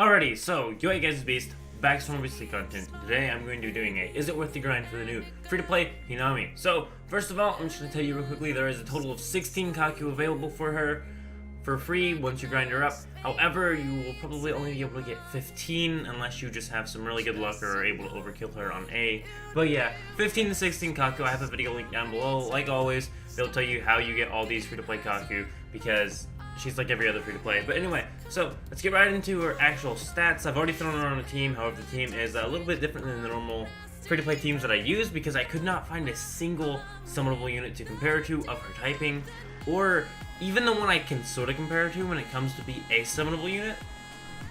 Alrighty, so yo guys, it's Beast, back to some more weekly content. Today I'm going to be doing a Is It Worth the Grind for the new free-to-play Hinami. So, first of all, I'm just going to tell you real quickly, there is a total of 16 Kaku available for her for free once you grind her up. However, you will probably only be able to get 15 unless you just have some really good luck or are able to overkill her on A. But yeah, 15 to 16 Kaku, I have a video link down below. Like always, they'll tell you how you get all these free-to-play Kaku because she's like every other free-to-play. But anyway, so let's get right into her actual stats. I've already thrown her on a team, however the team is a little bit different than the normal free-to-play teams that I use because I could not find a single summonable unit to compare her to of her typing, or even the one I can sort of compare her to when it comes to be a summonable unit.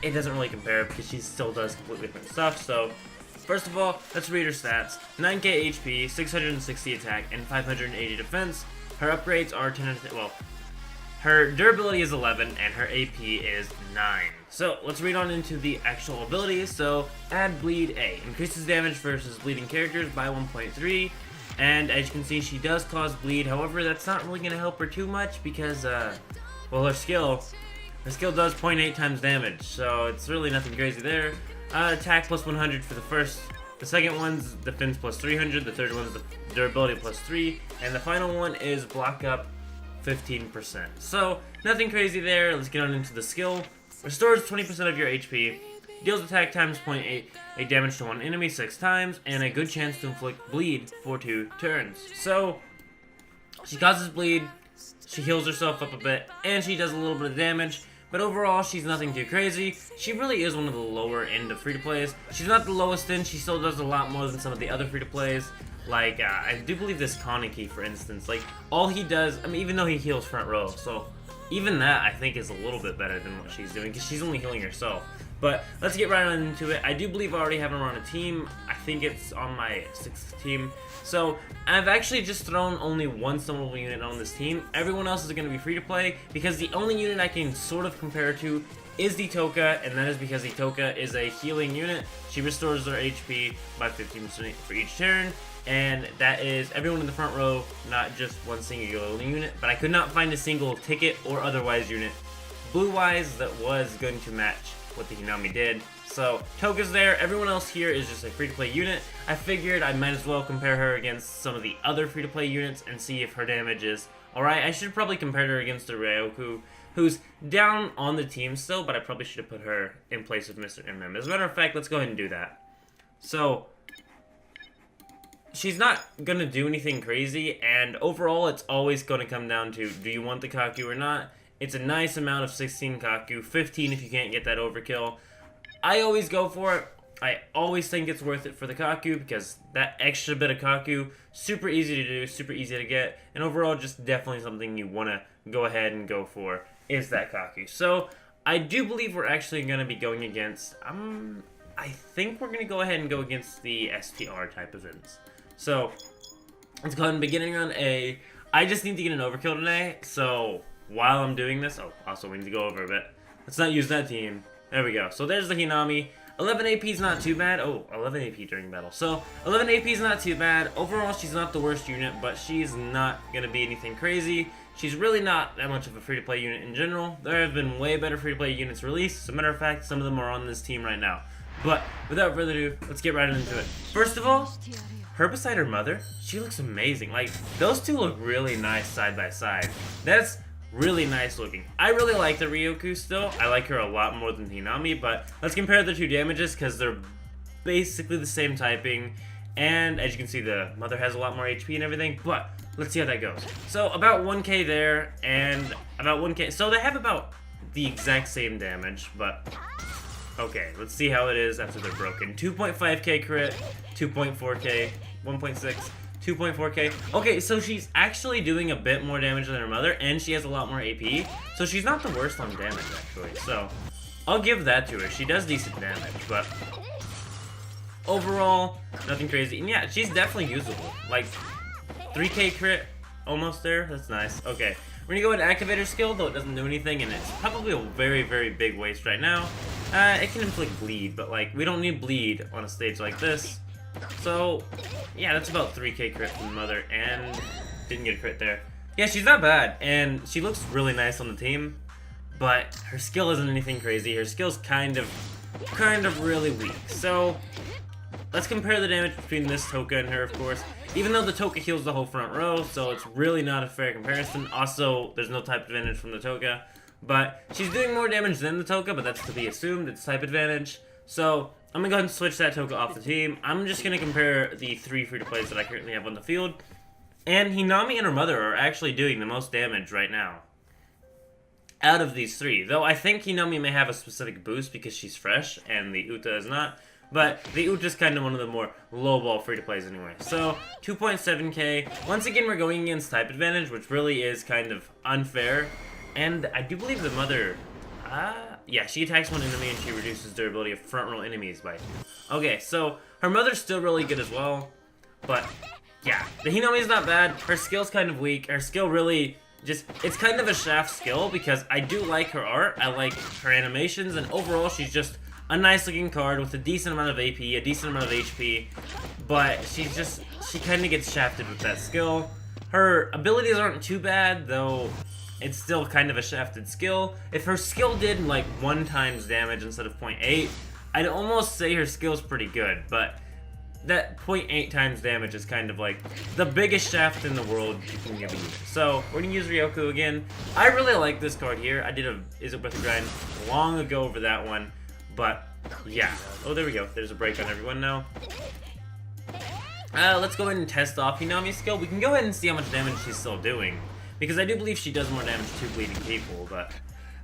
It doesn't really compare because she still does completely different stuff. So first of all, let's read her stats. 9k HP, 660 attack, and 580 defense. Her upgrades are 10, well, her durability is 11, and her AP is 9. So, let's read on into the actual abilities. So, add Bleed A. Increases damage versus bleeding characters by 1.3. And as you can see, she does cause bleed. However, that's not really going to help her too much because, well, her skill does 0.8 times damage. So, it's really nothing crazy there. Attack plus 100 for the first. The second one's defense plus 300. The third one's the durability plus 3. And the final one is block up 15%. So, nothing crazy there. Let's get on into the skill. Restores 20% of your HP, deals attack times 0.8 damage to one enemy 6 times, and a good chance to inflict bleed for 2 turns. So, she causes bleed, she heals herself up a bit, and she does a little bit of damage. But overall, she's nothing too crazy. She really is one of the lower end of free-to-plays. She's not the lowest end, she still does a lot more than some of the other free-to-plays. Like, I do believe this Kaneki, for instance, like, all he does, I mean, even though he heals front row, so even that, I think, is a little bit better than what she's doing, because she's only healing herself. But let's get right on into it. I do believe I already have her on a team. I think it's on my 6th team. So, I've actually just thrown only one summonable unit on this team. Everyone else is going to be free to play, because the only unit I can sort of compare to is the Toka, and that is because the Toka is a healing unit. She restores their HP by 15% for each turn, and that is everyone in the front row, not just one single unit. But I could not find a single ticket or otherwise unit blue-wise that was going to match what the Hinami did. So, Toka's there, everyone else here is just a free-to-play unit. I figured I might as well compare her against some of the other free-to-play units and see if her damage is alright. I should probably compare her against the Ryoku, who's down on the team still, but I probably should have put her in place of Mr. MM. As a matter of fact, let's go ahead and do that. So, she's not gonna do anything crazy, and overall it's always gonna come down to, do you want the Kaku or not? It's a nice amount of 16 Kaku, 15 if you can't get that overkill. I always go for it. I always think it's worth it for the Kaku because that extra bit of Kaku, super easy to do, super easy to get, and overall just definitely something you want to go ahead and go for is that Kaku. So, I do believe we're actually going to be going against, I think we're going to go ahead and go against the STR type events. So, let's go ahead and begin on A. I just need to get an overkill today, so while I'm doing this, oh, also we need to go over a bit. Let's not use that team. There we go. So there's the Hinami. 11 AP is not too bad. Oh, 11 AP during battle. So 11 AP is not too bad. Overall, she's not the worst unit, but she's not going to be anything crazy. She's really not that much of a free-to-play unit in general. There have been way better free-to-play units released. As a matter of fact, some of them are on this team right now. But without further ado, let's get right into it. First of all, her beside her mother, she looks amazing. Like, those two look really nice side by side. That's really nice looking. I really like the Ryoku still. I like her a lot more than Hinami, but let's compare the two damages because they're basically the same typing. And as you can see, the mother has a lot more HP and everything, but let's see how that goes. So about 1k there, and about 1k. So they have about the exact same damage, but okay, let's see how it is after they're broken. 2.5k crit, 2.4k, 1.6. 2.4k. Okay, so she's actually doing a bit more damage than her mother, and she has a lot more AP. So she's not the worst on damage, actually. So I'll give that to her. She does decent damage, but overall, nothing crazy. And yeah, she's definitely usable. Like, 3k crit, almost there. That's nice. Okay, we're gonna go ahead and activate her skill, though it doesn't do anything, and it's probably a very, very big waste right now. It can inflict bleed, but like, we don't need bleed on a stage like this. So, yeah, that's about 3k crit from the mother, and didn't get a crit there. Yeah, she's not bad, and she looks really nice on the team, but her skill isn't anything crazy. Her skill's kind of kind of really weak. So let's compare the damage between this Toka and her, of course. Even though the Toka heals the whole front row, so it's really not a fair comparison. Also, there's no type advantage from the Toka. But she's doing more damage than the Toka, but that's to be assumed. It's type advantage. So I'm going to go ahead and switch that Toka off the team. I'm just going to compare the 3 free-to-plays that I currently have on the field. And Hinami and her mother are actually doing the most damage right now out of these 3. Though I think Hinami may have a specific boost because she's fresh and the Uta is not. But the Uta is kind of one of the more low-ball free-to-plays anyway. So 2.7k. Once again, we're going against type advantage, which really is kind of unfair. And I do believe the mother... yeah, she attacks one enemy and she reduces durability of front row enemies by 2. Okay, so her mother's still really good as well. But yeah, the Hinami's not bad. Her skill's kind of weak. Her skill really just... It's kind of a shaft skill because I do like her art. I like her animations. And overall, she's just a nice looking card with a decent amount of AP, a decent amount of HP. But she's just... She kind of gets shafted with that skill. Her abilities aren't too bad, though... It's still kind of a shafted skill. If her skill did like 1 times damage instead of 0.8, I'd almost say her skill's pretty good, but that 0.8 times damage is kind of like the biggest shaft in the world you can give a unit. So we're gonna use Ryoku again. I really like this card here. I did a Is It Worth the Grind long ago over that one, but yeah. Oh, there we go. There's a break on everyone now. Let's go ahead and test off Hinami's skill. We can go ahead and see how much damage she's still doing. Because I do believe she does more damage to bleeding people, but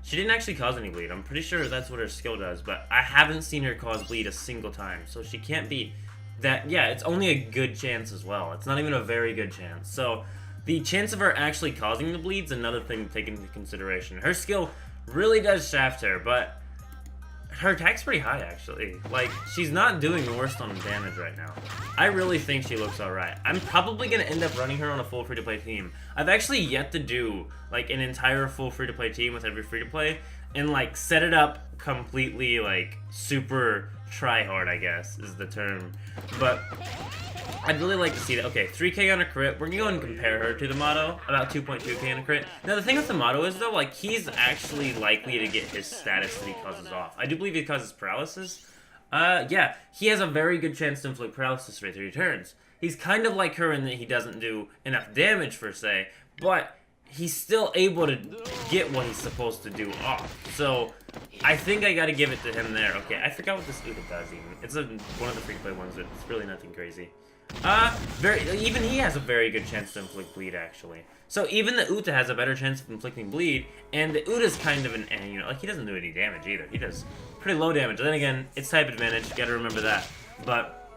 she didn't actually cause any bleed. I'm pretty sure that's what her skill does, but I haven't seen her cause bleed a single time, so she can't be that... Yeah, it's only a good chance as well. It's not even a very good chance. So the chance of her actually causing the bleed's another thing to take into consideration. Her skill really does shaft her, but her attack's pretty high, actually. Like, she's not doing the worst on damage right now. I really think she looks alright. I'm probably going to end up running her on a full free-to-play team. I've actually yet to do, like, an entire full free-to-play team with every free-to-play and, like, set it up completely, like, super try-hard, I guess, is the term. But I'd really like to see that. Okay, 3k on a crit. We're going to go and compare her to the Motto, about 2.2k on a crit. Now, the thing with the Motto is, though, like, he's actually likely to get his status that he causes off. I do believe he causes paralysis. Yeah, he has a very good chance to inflict paralysis for 3 turns. He's kind of like her in that he doesn't do enough damage, per se, but he's still able to get what he's supposed to do off. So I think I gotta give it to him there. Okay, I forgot what this Uta does even. It's one of the free-to-play ones, but it's really nothing crazy. Even he has a very good chance to inflict bleed, actually. So even the Uta has a better chance of inflicting bleed, and the Uta's kind of an, you know, like, he doesn't do any damage either. He does pretty low damage. Then again, it's type advantage, you gotta remember that. But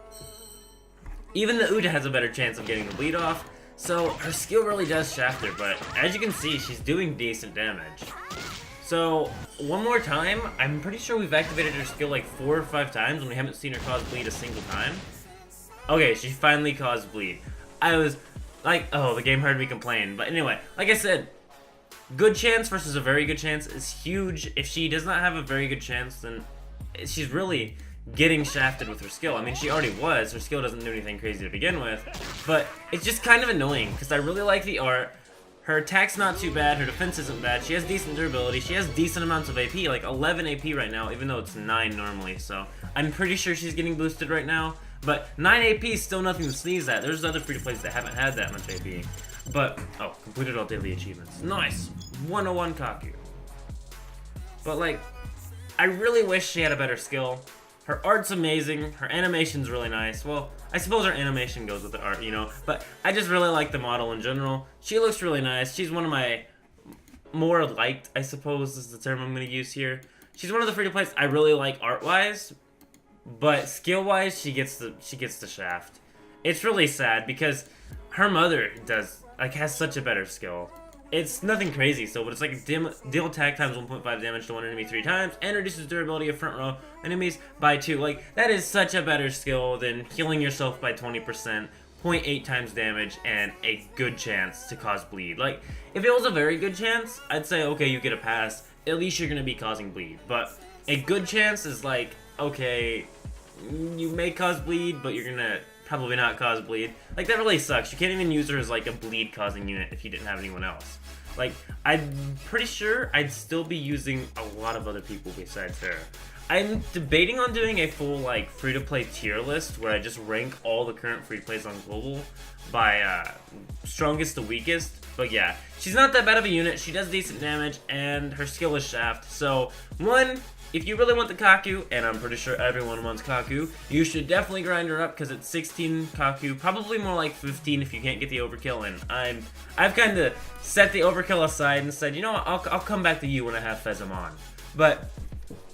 even the Uta has a better chance of getting the bleed off, so her skill really does shaft her, but as you can see, she's doing decent damage. So, one more time, I'm pretty sure we've activated her skill like 4 or 5 times, and we haven't seen her cause bleed a single time. Okay, she finally caused bleed. I was like, oh, the game heard me complain. But anyway, like I said, good chance versus a very good chance is huge. If she does not have a very good chance, then she's really getting shafted with her skill. I mean, she already was. Her skill doesn't do anything crazy to begin with. But it's just kind of annoying, because I really like the art. Her attack's not too bad. Her defense isn't bad. She has decent durability. She has decent amounts of AP, like 11 AP right now, even though it's 9 normally. So I'm pretty sure she's getting boosted right now. But 9 AP is still nothing to sneeze at. There's other free-to-plays that haven't had that much AP. But, oh, completed all daily achievements. Nice! 101 Kaku. But, like, I really wish she had a better skill. Her art's amazing. Her animation's really nice. Well, I suppose her animation goes with the art, you know. But I just really like the model in general. She looks really nice. She's one of my more liked, I suppose is the term I'm going to use here. She's one of the free-to-plays I really like art-wise. But skill-wise, she gets the shaft. It's really sad because her mother has such a better skill. It's nothing crazy, but it's like deal attack times 1.5 damage to one enemy 3 times, and reduces durability of front row enemies by 2. Like, that is such a better skill than healing yourself by 20%, 0.8 times damage, and a good chance to cause bleed. Like, if it was a very good chance, I'd say, okay, you get a pass. At least you're gonna be causing bleed. But a good chance is like, okay, you may cause bleed, but you're gonna probably not cause bleed. Like, that really sucks. You can't even use her as, like, a bleed-causing unit if you didn't have anyone else. Like, I'm pretty sure I'd still be using a lot of other people besides her. I'm debating on doing a full like free-to-play tier list where I just rank all the current free-to-plays on global by strongest to weakest. But yeah, she's not that bad of a unit. She does decent damage, and her skill is Shaft. So one, if you really want the Kaku, and I'm pretty sure everyone wants Kaku, you should definitely grind her up because it's 16 Kaku, probably more like 15 if you can't get the overkill. And I've kind of set the overkill aside and said, you know what, I'll come back to you when I have Fezamon. But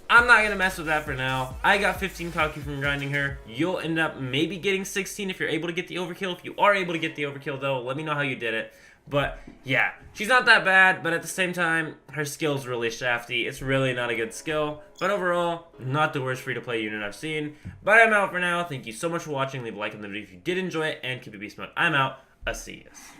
I'm not going to mess with that for now. I got 15 Kaku from grinding her. You'll end up maybe getting 16 if you're able to get the overkill. If you are able to get the overkill, though, let me know how you did it. But yeah, she's not that bad, but at the same time, her skill's really shafty. It's really not a good skill. But overall, not the worst free-to-play unit I've seen. But I'm out for now. Thank you so much for watching. Leave a like on the video if you did enjoy it, and keep it beast mode. I'm out. I'll see you.